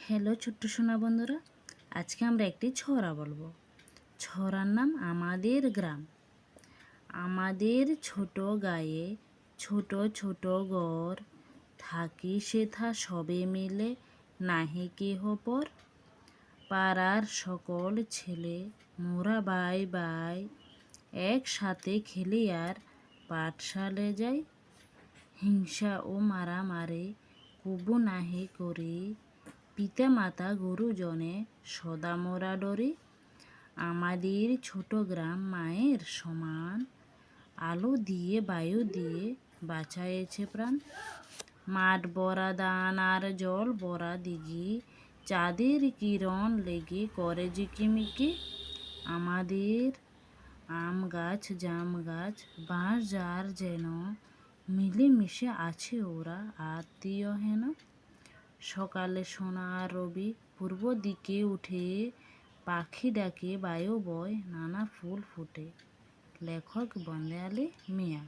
Hello ছোট্ট সোনা বন্ধুরা, আজকে আমরা একটি ছড়া বলবো। ছড়ার নাম আমাদের গ্রাম। আমাদের ছোট গায়ে ছোট ছোট ঘর, থাকি সেথা সবে মিলে নাহি কেহ পর। পাড়ার সকল ছেলে মোরা বাই বাই, একসাথে খেলি আর পাঠশালে যাই। হিংসা ও মারামারি কবু নাহি করি, পিতা মাতা গুরুজনে সদা মোরা ডরি। আমাদের ছোট গ্রাম মায়ের সমান, আলো দিয়ে বায়ু দিয়ে বাঁচায়েছে প্রাণ। মাঠ ভরা ধান আর জল ভরা দিঘি, চাঁদের কিরণ লেগে করে ঝিকিমিকি। আমাদের আম গাছ জাম গাছ বাঁশ যার যেন, মিলেমিশে আছে ওরা আত্মীয় হেন। সকালে সোনা রবি পূর্ব দিকে উঠে, পাখি ডাকে বায়ু বয় নানা ফুল ফোটে। লেখক বন্দে আলী মিয়া।